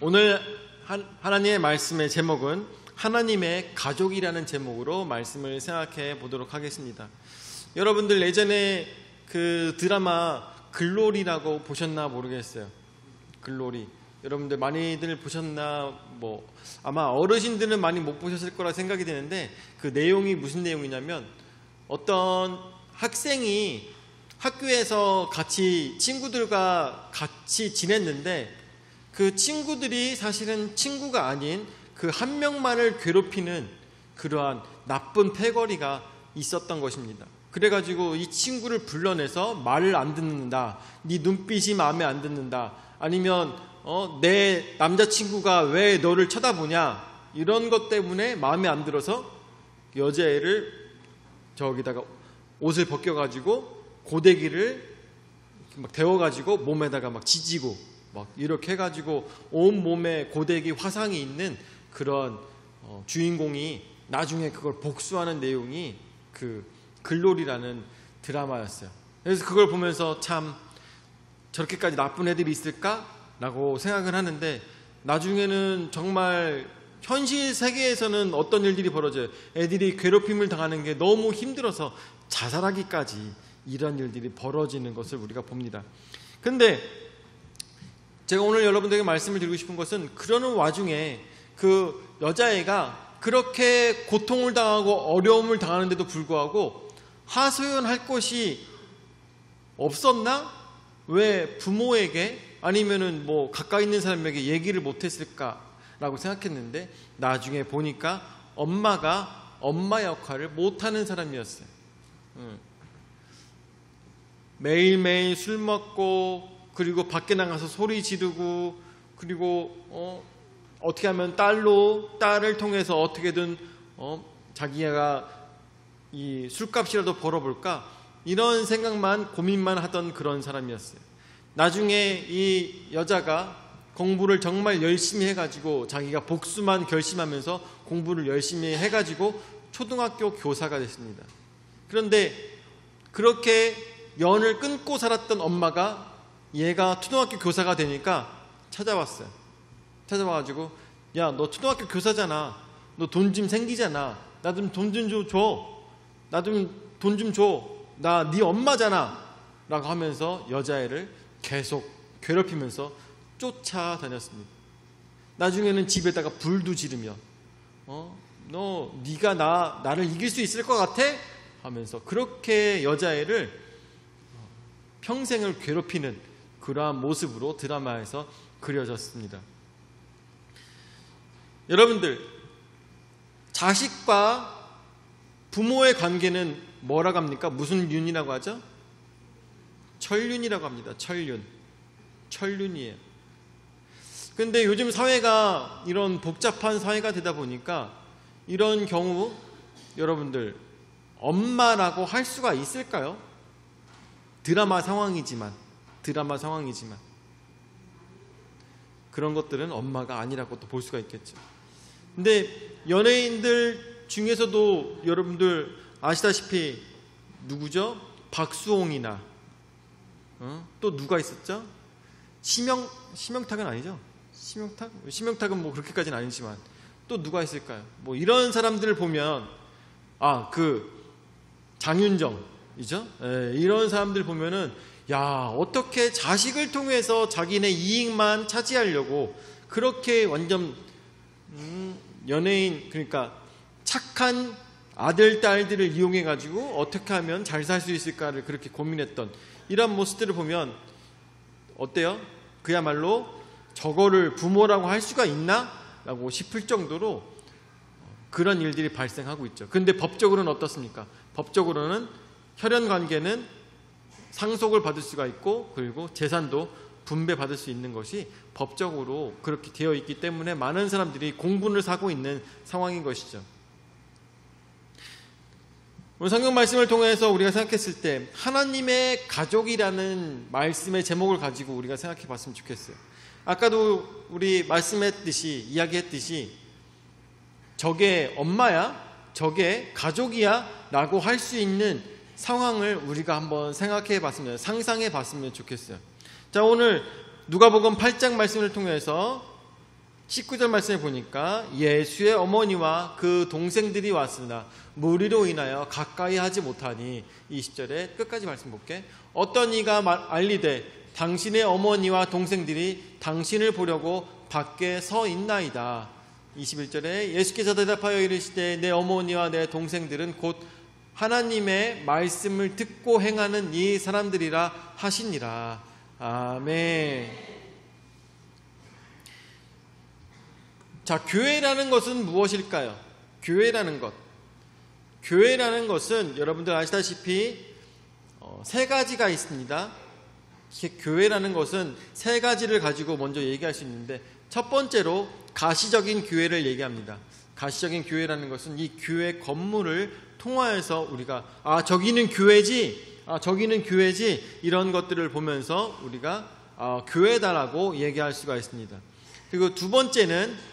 오늘 하나님의 말씀의 제목은 하나님의 가족이라는 제목으로 말씀을 생각해 보도록 하겠습니다. 여러분들 예전에 그 드라마 글로리라고 보셨나 모르겠어요. 글로리. 여러분들 많이들 보셨나, 아마 어르신들은 많이 못 보셨을 거라 생각이 되는데, 그 내용이 무슨 내용이냐면, 어떤 학생이 학교에서 친구들과 같이 지냈는데, 그 친구들이 사실은 친구가 아닌 그 한 명만을 괴롭히는 그러한 나쁜 패거리가 있었던 것입니다. 그래가지고 이 친구를 불러내서 말을 안 듣는다, 네 눈빛이 마음에 안 듣는다, 아니면 내 남자친구가 왜 너를 쳐다보냐, 이런 것 때문에 마음에 안 들어서 여자애를 저기다가 옷을 벗겨가지고 고데기를 막 데워가지고 몸에다가 막 지지고 막 이렇게 해가지고 온 몸에 고데기 화상이 있는 그런 주인공이 나중에 그걸 복수하는 내용이 그 글로리라는 드라마였어요. 그래서 그걸 보면서 참 저렇게까지 나쁜 애들이 있을까라고 생각을 하는데, 나중에는 정말 현실 세계에서는 어떤 일들이 벌어져요. 애들이 괴롭힘을 당하는 게 너무 힘들어서 자살하기까지 이런 일들이 벌어지는 것을 우리가 봅니다. 근데 제가 오늘 여러분들에게 말씀을 드리고 싶은 것은, 그러는 와중에 그 여자애가 그렇게 고통을 당하고 어려움을 당하는데도 불구하고 하소연할 것이 없었나? 왜 부모에게 아니면은 가까이 있는 사람에게 얘기를 못했을까라고 생각했는데, 나중에 보니까 엄마가 엄마 역할을 못하는 사람이었어요. 매일매일 술 먹고, 그리고 밖에 나가서 소리 지르고, 그리고 어떻게 하면 딸을 통해서 어떻게든 자기가 이 술값이라도 벌어볼까, 이런 생각만 고민만 하던 그런 사람이었어요. 나중에 이 여자가 공부를 정말 열심히 해가지고 자기가 복수만 결심하면서 공부를 열심히 해가지고 초등학교 교사가 됐습니다. 그런데 그렇게 연을 끊고 살았던 엄마가 얘가 초등학교 교사가 되니까 찾아왔어요. 찾아와가지고, 야, 너 초등학교 교사잖아. 너 돈 좀 생기잖아. 나 좀 돈 좀 줘. 나 좀 돈 좀 줘. 나 네 엄마잖아. 라고 하면서 여자애를 계속 괴롭히면서 쫓아다녔습니다. 나중에는 집에다가 불도 지르며 너 네가 나를 이길 수 있을 것 같아? 하면서 그렇게 여자애를 평생을 괴롭히는 그러한 모습으로 드라마에서 그려졌습니다. 여러분들, 자식과 부모의 관계는 뭐라고 합니까? 무슨 윤이라고 하죠? 철륜이라고 합니다. 철륜이에요. 근데 요즘 사회가 이런 복잡한 사회가 되다 보니까 이런 경우 여러분들 엄마라고 할 수가 있을까요? 드라마 상황이지만 그런 것들은 엄마가 아니라고 또 볼 수가 있겠죠. 근데 연예인들 중에서도 여러분들 아시다시피 누구죠? 박수홍이나 또 누가 있었죠? 심영탁은 아니죠? 심영탁은 그렇게까지는 아니지만 또 누가 있을까요? 이런 사람들을 보면 장윤정이죠? 이런 사람들 보면은, 야, 어떻게 자식을 통해서 자기네 이익만 차지하려고 그렇게 완전 연예인, 그러니까 착한 아들, 딸들을 이용해가지고 어떻게 하면 잘 살 수 있을까를 그렇게 고민했던 이런 모습들을 보면 어때요? 그야말로 저거를 부모라고 할 수가 있나? 라고 싶을 정도로 그런 일들이 발생하고 있죠. 근데 법적으로는 어떻습니까? 법적으로는 혈연관계는 상속을 받을 수가 있고, 그리고 재산도 분배받을 수 있는 것이 법적으로 그렇게 되어 있기 때문에 많은 사람들이 공분을 사고 있는 상황인 것이죠. 오늘 성경 말씀을 통해서 우리가 생각했을 때 하나님의 가족이라는 말씀의 제목을 가지고 우리가 생각해 봤으면 좋겠어요. 아까도 우리 이야기했듯이 저게 엄마야? 저게 가족이야? 라고 할 수 있는 상황을 우리가 한번 생각해 봤으면, 상상해 봤으면 좋겠어요. 자, 오늘 누가복음 8장 말씀을 통해서 19절 말씀에 보니까 예수의 어머니와 그 동생들이 왔으나 무리로 인하여 가까이 하지 못하니, 20절에 끝까지 말씀 볼게. 어떤 이가 알리되 당신의 어머니와 동생들이 당신을 보려고 밖에 서 있나이다. 21절에 예수께서 대답하여 이르시되 내 어머니와 내 동생들은 곧 하나님의 말씀을 듣고 행하는 이 사람들이라 하시니라. 아멘. 자, 교회라는 것은 무엇일까요? 교회라는 것은 여러분들 아시다시피 세 가지가 있습니다. 교회라는 것은 세 가지를 가지고 먼저 얘기할 수 있는데, 첫 번째로 가시적인 교회를 얘기합니다. 가시적인 교회라는 것은 이 교회 건물을 통하여서 우리가 저기는 교회지, 저기는 교회지, 이런 것들을 보면서 우리가 교회다라고 얘기할 수가 있습니다. 그리고 두 번째는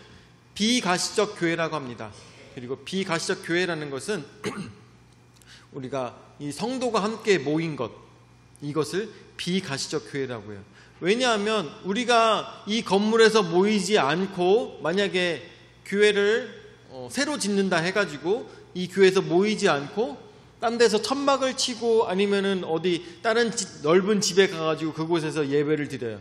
비가시적 교회라고 합니다. 그리고 비가시적 교회라는 것은 우리가 이 성도가 함께 모인 것, 이것을 비가시적 교회라고 해요. 왜냐하면 우리가 이 건물에서 모이지 않고 만약에 교회를 새로 짓는다 해가지고 이 교회에서 모이지 않고 딴 데서 천막을 치고 아니면은 어디 다른 넓은 집에 가가지고 그곳에서 예배를 드려요.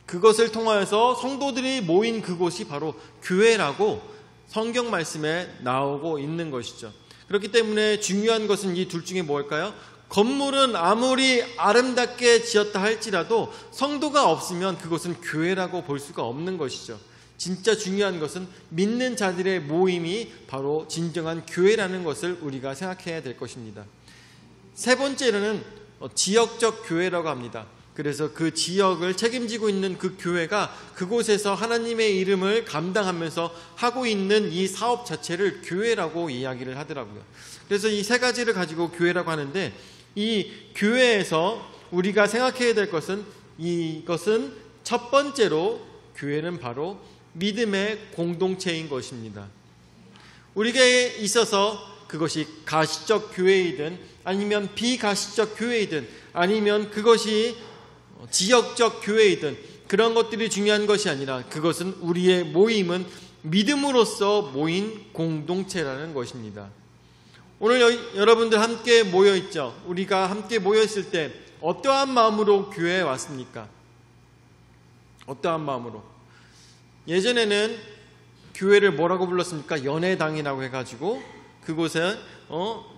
그것을 통하여서 성도들이 모인 그곳이 바로 교회라고 성경 말씀에 나오고 있는 것이죠. 그렇기 때문에 중요한 것은 이 둘 중에 뭘까요? 건물은 아무리 아름답게 지었다 할지라도 성도가 없으면 그것은 교회라고 볼 수가 없는 것이죠. 진짜 중요한 것은 믿는 자들의 모임이 바로 진정한 교회라는 것을 우리가 생각해야 될 것입니다. 세 번째로는 지역적 교회라고 합니다. 그래서 그 지역을 책임지고 있는 그 교회가 그곳에서 하나님의 이름을 감당하면서 하고 있는 이 사업 자체를 교회라고 이야기를 하더라고요. 그래서 이 세 가지를 가지고 교회라고 하는데, 이 교회에서 우리가 생각해야 될 것은, 이것은 첫 번째로 교회는 바로 믿음의 공동체인 것입니다. 우리에게 있어서 그것이 가시적 교회이든 아니면 비가시적 교회이든 아니면 그것이 지역적 교회이든 그런 것들이 중요한 것이 아니라, 그것은 우리의 모임은 믿음으로써 모인 공동체라는 것입니다. 오늘 여러분들 함께 모여있죠. 우리가 함께 모여있을 때 어떠한 마음으로 교회에 왔습니까? 어떠한 마음으로? 예전에는 교회를 뭐라고 불렀습니까? 연회당이라고 해가지고 그곳에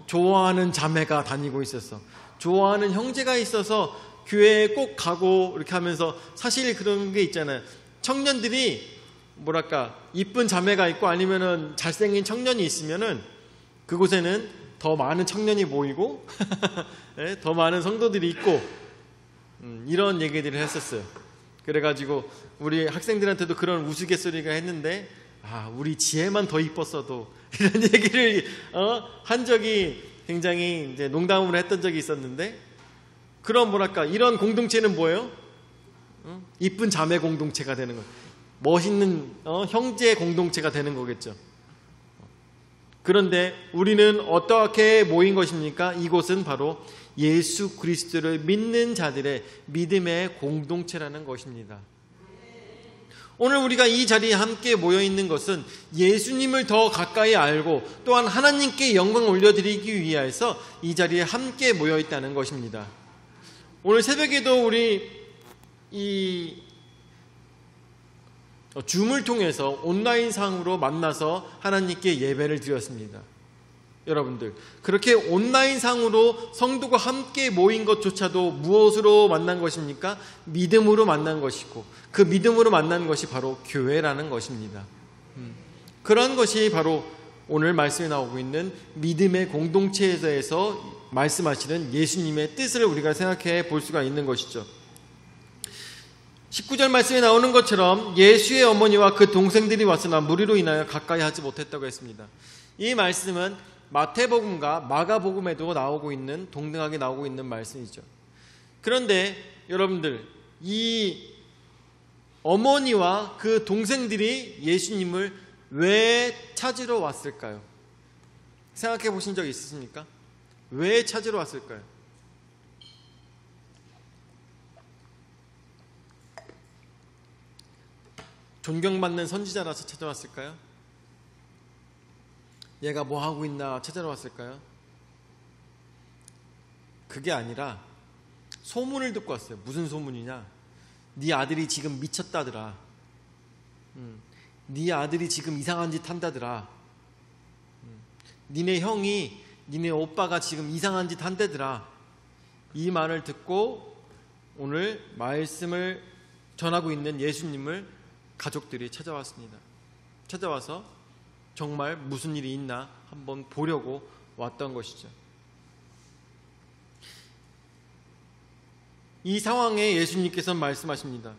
좋아하는 자매가 다니고 있었어. 좋아하는 형제가 있어서 교회에 꼭 가고 이렇게 하면서, 사실 그런 게 있잖아요. 청년들이 뭐랄까 이쁜 자매가 있고 아니면은 잘생긴 청년이 있으면은 그곳에는 더 많은 청년이 모이고 네, 더 많은 성도들이 있고 이런 얘기들을 했었어요. 그래가지고 우리 학생들한테도 그런 우스갯소리가 했는데, 우리 지혜만 더 이뻤어도 이런 얘기를 한 적이 굉장히 이제 농담으로 했던 적이 있었는데, 그런 뭐랄까 이런 공동체는 뭐예요? 이쁜 자매 공동체가 되는 거예요. 멋있는 형제 공동체가 되는 거겠죠. 그런데 우리는 어떻게 모인 것입니까? 이곳은 바로 예수 그리스도를 믿는 자들의 믿음의 공동체라는 것입니다. 오늘 우리가 이 자리에 함께 모여 있는 것은 예수님을 더 가까이 알고 또한 하나님께 영광을 올려드리기 위해서 이 자리에 함께 모여 있다는 것입니다. 오늘 새벽에도 우리 이 줌을 통해서 온라인상으로 만나서 하나님께 예배를 드렸습니다. 여러분들, 그렇게 온라인상으로 성도가 함께 모인 것조차도 무엇으로 만난 것입니까? 믿음으로 만난 것이고, 그 믿음으로 만난 것이 바로 교회라는 것입니다. 그런 것이 바로 오늘 말씀에 나오고 있는 믿음의 공동체에 대해서 말씀하시는 예수님의 뜻을 우리가 생각해 볼 수가 있는 것이죠. 19절 말씀에 나오는 것처럼 예수의 어머니와 그 동생들이 왔으나 무리로 인하여 가까이 하지 못했다고 했습니다. 이 말씀은 마태복음과 마가복음에도 나오고 있는, 동등하게 나오고 있는 말씀이죠. 그런데 여러분들, 이 어머니와 그 동생들이 예수님을 왜 찾으러 왔을까요? 생각해 보신 적 있으십니까? 왜 찾으러 왔을까요? 존경받는 선지자라서 찾아왔을까요? 얘가 뭐 하고 있나 찾아러 왔을까요? 그게 아니라 소문을 듣고 왔어요. 무슨 소문이냐? 네 아들이 지금 미쳤다더라. 네 아들이 지금 이상한 짓 한다더라. 니네 형이, 니네 오빠가 지금 이상한 짓 한다더라. 이 말을 듣고 오늘 말씀을 전하고 있는 예수님을 가족들이 찾아왔습니다. 찾아와서 정말 무슨 일이 있나 한번 보려고 왔던 것이죠. 이 상황에 예수님께서 말씀하십니다.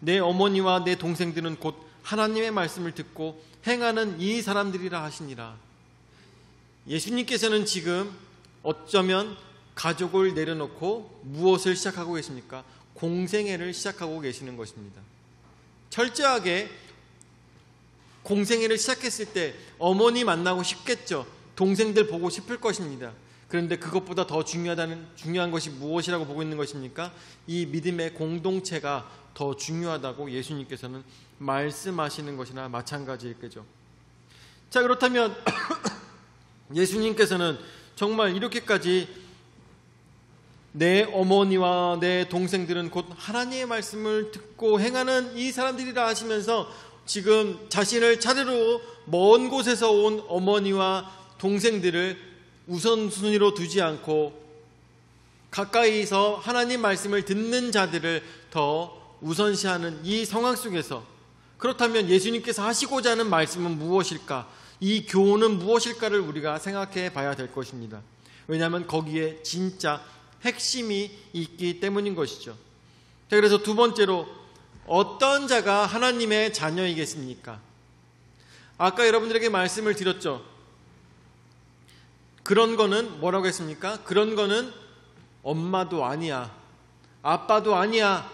내 어머니와 내 동생들은 곧 하나님의 말씀을 듣고 행하는 이 사람들이라 하시니라. 예수님께서는 지금 어쩌면 가족을 내려놓고 무엇을 시작하고 계십니까? 공생애를 시작하고 계시는 것입니다. 철저하게 공생애를 시작했을 때 어머니 만나고 싶겠죠. 동생들 보고 싶을 것입니다. 그런데 그것보다 더 중요한 것이 무엇이라고 보고 있는 것입니까? 이 믿음의 공동체가 더 중요하다고 예수님께서는 말씀하시는 것이나 마찬가지일 거죠. 자, 그렇다면 예수님께서는 정말 이렇게까지 내 어머니와 내 동생들은 곧 하나님의 말씀을 듣고 행하는 이 사람들이라 하시면서 지금 자신을 차례로 먼 곳에서 온 어머니와 동생들을 우선순위로 두지 않고 가까이서 하나님 말씀을 듣는 자들을 더 우선시하는 이 상황 속에서, 그렇다면 예수님께서 하시고자 하는 말씀은 무엇일까? 이 교훈은 무엇일까를 우리가 생각해 봐야 될 것입니다. 왜냐하면 거기에 진짜 핵심이 있기 때문인 것이죠. 자, 그래서 두 번째로, 어떤 자가 하나님의 자녀이겠습니까? 아까 여러분들에게 말씀을 드렸죠. 그런 거는 뭐라고 했습니까? 그런 거는 엄마도 아니야, 아빠도 아니야,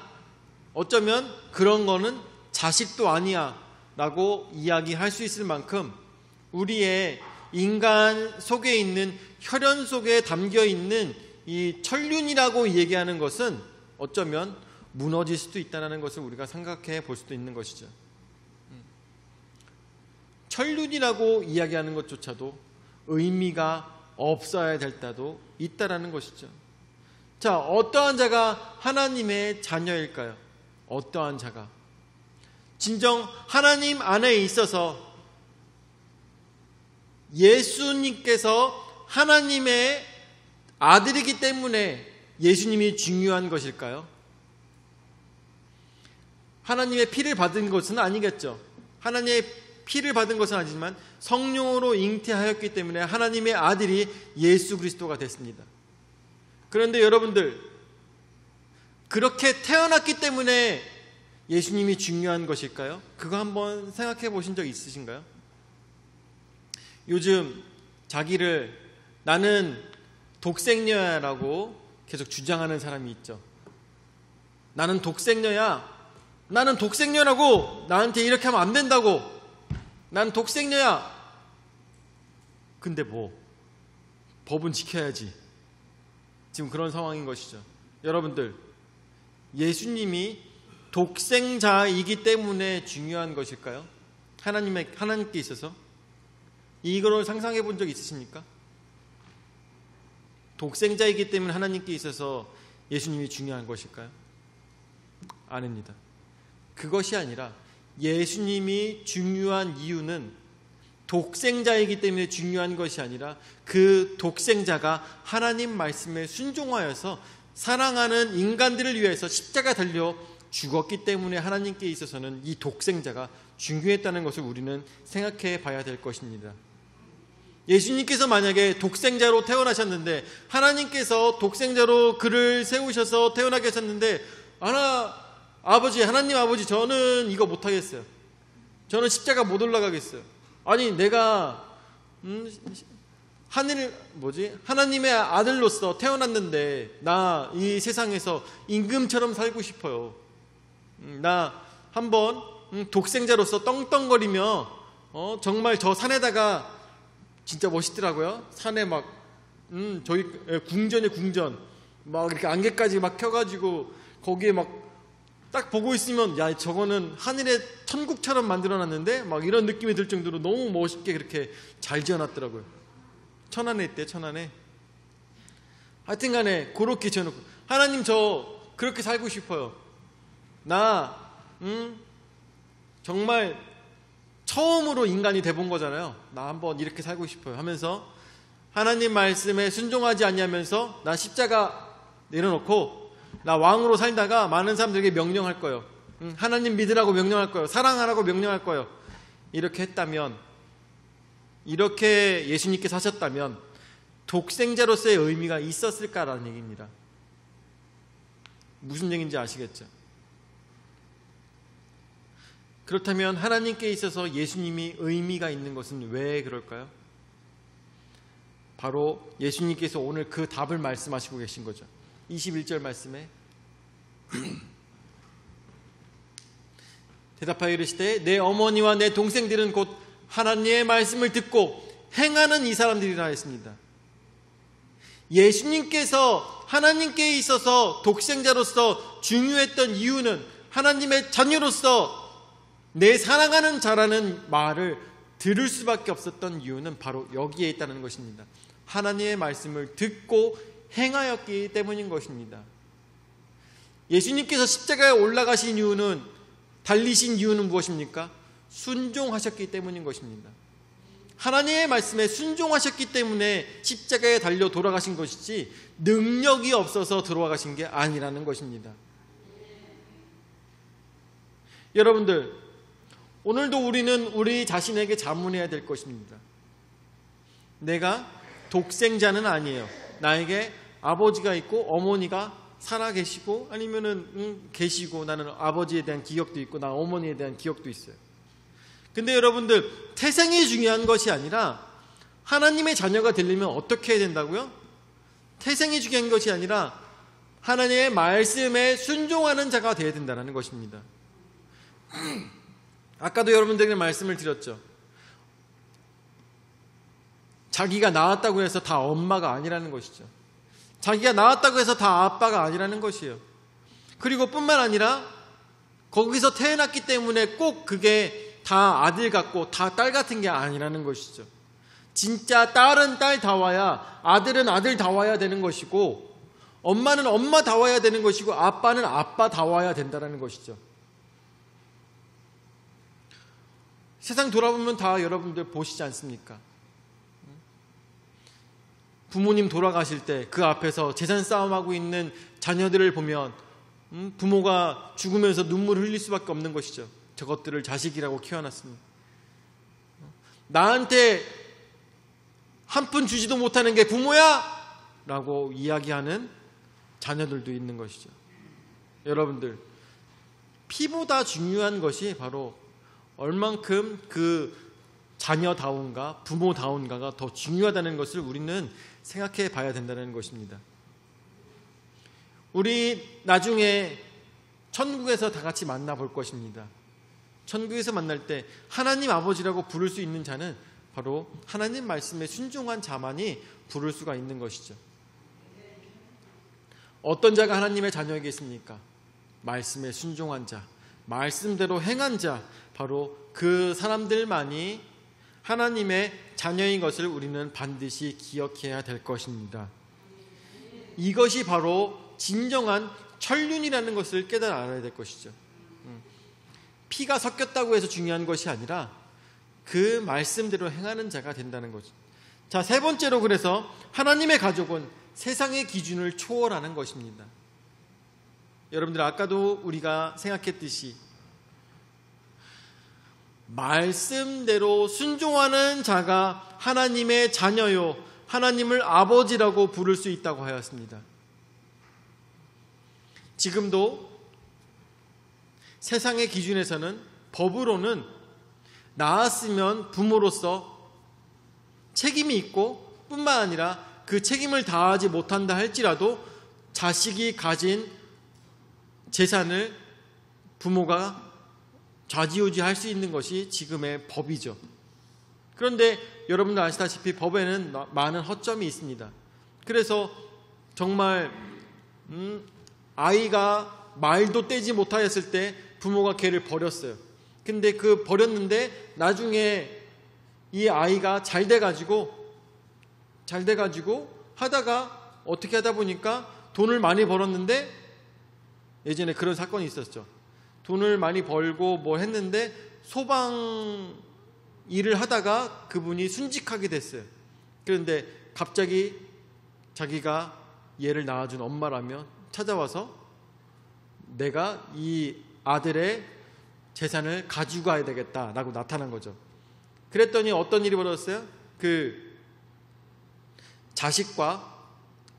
어쩌면 그런 거는 자식도 아니야 라고 이야기할 수 있을 만큼 우리의 인간 속에 있는, 혈연 속에 담겨있는 이 천륜이라고 얘기하는 것은 어쩌면 무너질 수도 있다는 것을 우리가 생각해 볼 수도 있는 것이죠. 천륜이라고 이야기하는 것조차도 의미가 없어야 될 때도 있다라는 것이죠. 자, 어떠한 자가 하나님의 자녀일까요? 어떠한 자가? 진정 하나님 안에 있어서 예수님께서 하나님의 아들이기 때문에 예수님이 중요한 것일까요? 하나님의 피를 받은 것은 아니겠죠. 하나님의 피를 받은 것은 아니지만 성령으로 잉태하였기 때문에 하나님의 아들이 예수 그리스도가 됐습니다. 그런데 여러분들, 그렇게 태어났기 때문에 예수님이 중요한 것일까요? 그거 한번 생각해 보신 적 있으신가요? 요즘 자기를 나는 독생녀야라고 계속 주장하는 사람이 있죠. 나는 독생녀야, 나는 독생녀라고, 나한테 이렇게 하면 안 된다고, 난 독생녀야. 근데 뭐 법은 지켜야지. 지금 그런 상황인 것이죠. 여러분들, 예수님이 독생자이기 때문에 중요한 것일까요? 하나님께 있어서 이걸 상상해 본 적 있으십니까? 독생자이기 때문에 하나님께 있어서 예수님이 중요한 것일까요? 아닙니다. 그것이 아니라 예수님이 중요한 이유는 독생자이기 때문에 중요한 것이 아니라 그 독생자가 하나님 말씀에 순종하여서 사랑하는 인간들을 위해서 십자가 달려 죽었기 때문에 하나님께 있어서는 이 독생자가 중요했다는 것을 우리는 생각해 봐야 될 것입니다. 예수님께서 만약에 독생자로 태어나셨는데, 하나님께서 독생자로 그를 세우셔서 태어나게 하셨는데, 하나님 아버지, 저는 이거 못하겠어요. 저는 십자가 못 올라가겠어요. 아니, 내가 하나님의 아들로서 태어났는데 나 이 세상에서 임금처럼 살고 싶어요. 나 한번 독생자로서 떵떵거리며 정말 저 산에다가, 진짜 멋있더라고요. 산에 막 저희 궁전에 궁전 막 이렇게 안개까지 막 켜가지고 거기에 막 딱 보고 있으면 야, 저거는 하늘의 천국처럼 만들어놨는데 막 이런 느낌이 들 정도로 너무 멋있게 그렇게 잘 지어놨더라고요. 천안에 있대, 천안에. 하여튼 간에 그렇게 지어놓고, 하나님 저 그렇게 살고 싶어요. 나 정말 처음으로 인간이 돼본 거잖아요. 나 한번 이렇게 살고 싶어요 하면서 하나님 말씀에 순종하지 않냐면서 나 십자가 내려놓고 나 왕으로 살다가 많은 사람들에게 명령할 거예요. 하나님 믿으라고 명령할 거예요. 사랑하라고 명령할 거예요. 이렇게 했다면, 이렇게 예수님께 사셨다면 독생자로서의 의미가 있었을까라는 얘기입니다. 무슨 얘기인지 아시겠죠? 그렇다면 하나님께 있어서 예수님이 의미가 있는 것은 왜 그럴까요? 바로 예수님께서 오늘 그 답을 말씀하시고 계신 거죠. 21절 말씀에 대답하여 이르시되 내 어머니와 내 동생들은 곧 하나님의 말씀을 듣고 행하는 이 사람들이라 했습니다. 예수님께서 하나님께 있어서 독생자로서 중요했던 이유는 하나님의 자녀로서 내 사랑하는 자라는 말을 들을 수밖에 없었던 이유는 바로 여기에 있다는 것입니다. 하나님의 말씀을 듣고 행하였기 때문인 것입니다. 예수님께서 십자가에 올라가신 이유는, 달리신 이유는 무엇입니까? 순종하셨기 때문인 것입니다. 하나님의 말씀에 순종하셨기 때문에 십자가에 달려 돌아가신 것이지 능력이 없어서 돌아가신 게 아니라는 것입니다. 여러분들, 오늘도 우리는 우리 자신에게 자문해야 될 것입니다. 내가 독생자는 아니에요. 나에게 아버지가 있고 어머니가 살아계시고 아니면은 계시고, 나는 아버지에 대한 기억도 있고 나 어머니에 대한 기억도 있어요. 근데 여러분들, 태생이 중요한 것이 아니라 하나님의 자녀가 되려면 어떻게 해야 된다고요? 태생이 중요한 것이 아니라 하나님의 말씀에 순종하는 자가 되어야 된다는 것입니다. 아까도 여러분들에게 말씀을 드렸죠. 자기가 낳았다고 해서 다 엄마가 아니라는 것이죠. 자기가 낳았다고 해서 다 아빠가 아니라는 것이에요. 그리고 뿐만 아니라 거기서 태어났기 때문에 꼭 그게 다 아들 같고 다 딸 같은 게 아니라는 것이죠. 진짜 딸은 딸 다워야, 아들은 아들 다워야 되는 것이고, 엄마는 엄마 다워야 되는 것이고, 아빠는 아빠 다워야 된다는 것이죠. 세상 돌아보면 다 여러분들 보시지 않습니까? 부모님 돌아가실 때 그 앞에서 재산 싸움하고 있는 자녀들을 보면 부모가 죽으면서 눈물을 흘릴 수밖에 없는 것이죠. 저것들을 자식이라고 키워놨으니 나한테 한 푼 주지도 못하는 게 부모야! 라고 이야기하는 자녀들도 있는 것이죠. 여러분들, 피보다 중요한 것이 바로 얼만큼 그 자녀다운가 부모다운가가 더 중요하다는 것을 우리는 생각해 봐야 된다는 것입니다. 우리 나중에 천국에서 다 같이 만나볼 것입니다. 천국에서 만날 때 하나님 아버지라고 부를 수 있는 자는 바로 하나님 말씀에 순종한 자만이 부를 수가 있는 것이죠. 어떤 자가 하나님의 자녀이겠습니까? 말씀에 순종한 자, 말씀대로 행한 자, 바로 그 사람들만이 하나님의 자녀인 것을 우리는 반드시 기억해야 될 것입니다. 이것이 바로 진정한 천륜이라는 것을 깨달아 알아야 될 것이죠. 피가 섞였다고 해서 중요한 것이 아니라 그 말씀대로 행하는 자가 된다는 거죠. 자, 세 번째로, 그래서 하나님의 가족은 세상의 기준을 초월하는 것입니다. 여러분들, 아까도 우리가 생각했듯이 말씀대로 순종하는 자가 하나님의 자녀요, 하나님을 아버지라고 부를 수 있다고 하였습니다. 지금도 세상의 기준에서는, 법으로는 낳았으면 부모로서 책임이 있고, 뿐만 아니라 그 책임을 다하지 못한다 할지라도 자식이 가진 재산을 부모가 좌지우지할 수 있는 것이 지금의 법이죠. 그런데 여러분들 아시다시피 법에는 많은 허점이 있습니다. 그래서 정말 아이가 말도 떼지 못하였을 때 부모가 걔를 버렸어요. 근데 그 버렸는데 나중에 이 아이가 잘 돼가지고 하다가 어떻게 하다 보니까 돈을 많이 벌었는데, 예전에 그런 사건이 있었죠. 돈을 많이 벌고 뭐 했는데 소방 일을 하다가 그분이 순직하게 됐어요. 그런데 갑자기 자기가 얘를 낳아준 엄마라며 찾아와서 내가 이 아들의 재산을 가지고 가야 되겠다라고 나타난 거죠. 그랬더니 어떤 일이 벌어졌어요? 그 자식과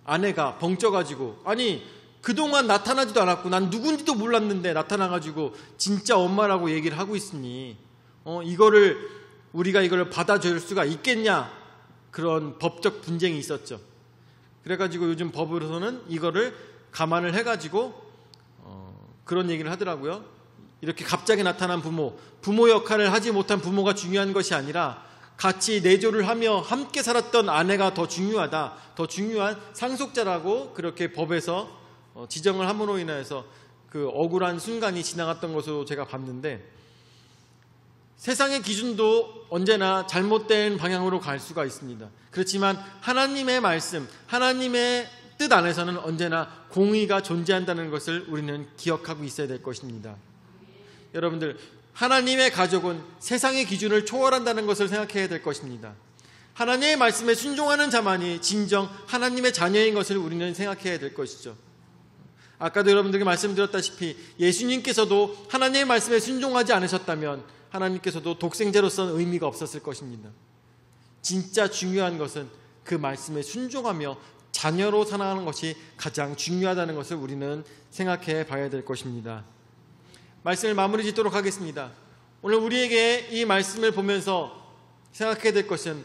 아내가 벙쪄가지고, 아니 그동안 나타나지도 않았고 난 누군지도 몰랐는데 나타나가지고 진짜 엄마라고 얘기를 하고 있으니 우리가 이거를 받아줄 수가 있겠냐, 그런 법적 분쟁이 있었죠. 그래가지고 요즘 법으로서는 이거를 감안을 해가지고 그런 얘기를 하더라고요. 이렇게 갑자기 나타난 부모 역할을 하지 못한 부모가 중요한 것이 아니라 같이 내조를 하며 함께 살았던 아내가 더 중요하다, 더 중요한 상속자라고 그렇게 법에서 지정을 함으로 인해서 그 억울한 순간이 지나갔던 것으로 제가 봤는데, 세상의 기준도 언제나 잘못된 방향으로 갈 수가 있습니다. 그렇지만 하나님의 말씀, 하나님의 뜻 안에서는 언제나 공의가 존재한다는 것을 우리는 기억하고 있어야 될 것입니다. 여러분들, 하나님의 가족은 세상의 기준을 초월한다는 것을 생각해야 될 것입니다. 하나님의 말씀에 순종하는 자만이 진정 하나님의 자녀인 것을 우리는 생각해야 될 것이죠. 아까도 여러분들에게 말씀드렸다시피 예수님께서도 하나님의 말씀에 순종하지 않으셨다면 하나님께서도 독생자로서는 의미가 없었을 것입니다. 진짜 중요한 것은 그 말씀에 순종하며 자녀로 살아가는 것이 가장 중요하다는 것을 우리는 생각해 봐야 될 것입니다. 말씀을 마무리 짓도록 하겠습니다. 오늘 우리에게 이 말씀을 보면서 생각해야 될 것은,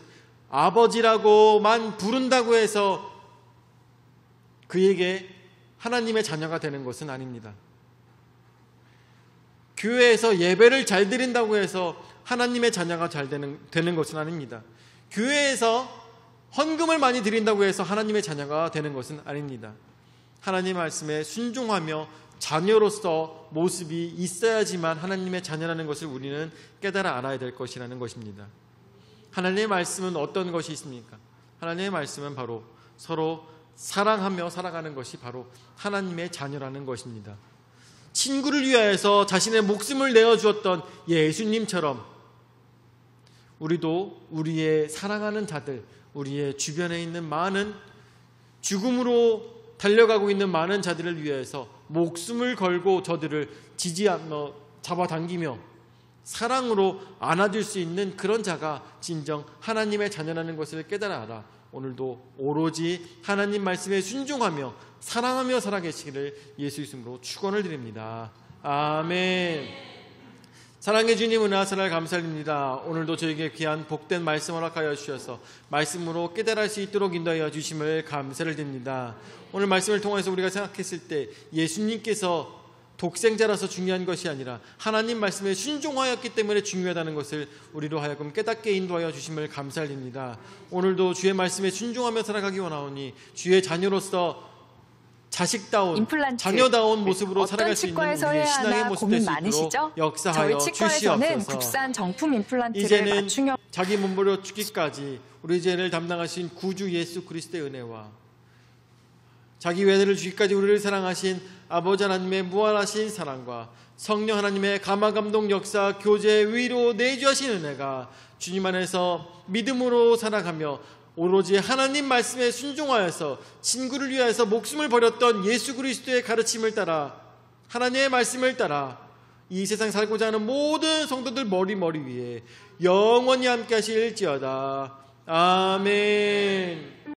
아버지라고만 부른다고 해서 그에게 하나님의 자녀가 되는 것은 아닙니다. 교회에서 예배를 잘 드린다고 해서 하나님의 자녀가 잘 되는 것은 아닙니다. 교회에서 헌금을 많이 드린다고 해서 하나님의 자녀가 되는 것은 아닙니다. 하나님의 말씀에 순종하며 자녀로서 모습이 있어야지만 하나님의 자녀라는 것을 우리는 깨달아 알아야 될 것이라는 것입니다. 하나님의 말씀은 어떤 것이 있습니까? 하나님의 말씀은 바로 서로 사랑하며 살아가는 것이 바로 하나님의 자녀라는 것입니다. 친구를 위하여서 자신의 목숨을 내어주었던 예수님처럼 우리도 우리의 사랑하는 자들, 우리의 주변에 있는 많은 죽음으로 달려가고 있는 많은 자들을 위해서 목숨을 걸고 저들을 잡아당기며 사랑으로 안아줄 수 있는 그런 자가 진정 하나님의 자녀라는 것을 깨달아 알아 오늘도 오로지 하나님 말씀에 순종하며 사랑하며 살아계시기를 예수 이름으로 축원을 드립니다. 아멘. 사랑의 주님, 은혜와 사랑을 감사드립니다. 오늘도 저에게 귀한 복된 말씀 허락하여 주셔서 말씀으로 깨달을 수 있도록 인도하여 주심을 감사를 드립니다. 오늘 말씀을 통해서 우리가 생각했을 때 예수님께서 독생자라서 중요한 것이 아니라 하나님 말씀에 순종하였기 때문에 중요하다는 것을 우리로 하여금 깨닫게 인도하여 주심을 감사드립니다. 오늘도 주의 말씀에 순종하며 살아가기 원하오니 주의 자녀로서 자식다운 자녀다운 모습으로 살아갈 수 있는 우리의 신앙의 모습 될 수 있도록 역사하여 주시옵소서. 국산 정품 임플란트를 이제는 맞춤형 자기 몸부려 죽기까지 우리 죄를 담당하신 구주 예수 그리스도의 은혜와 자기 외아들을 주기까지 우리를 사랑하신 아버지 하나님의 무한하신 사랑과 성령 하나님의 감화감동 역사 교제 위로 내주하신 은혜가 주님 안에서 믿음으로 살아가며 오로지 하나님 말씀에 순종하여서 친구를 위하여서 목숨을 버렸던 예수 그리스도의 가르침을 따라 하나님의 말씀을 따라 이 세상 살고자 하는 모든 성도들 머리 위에 영원히 함께 하실지어다. 아멘.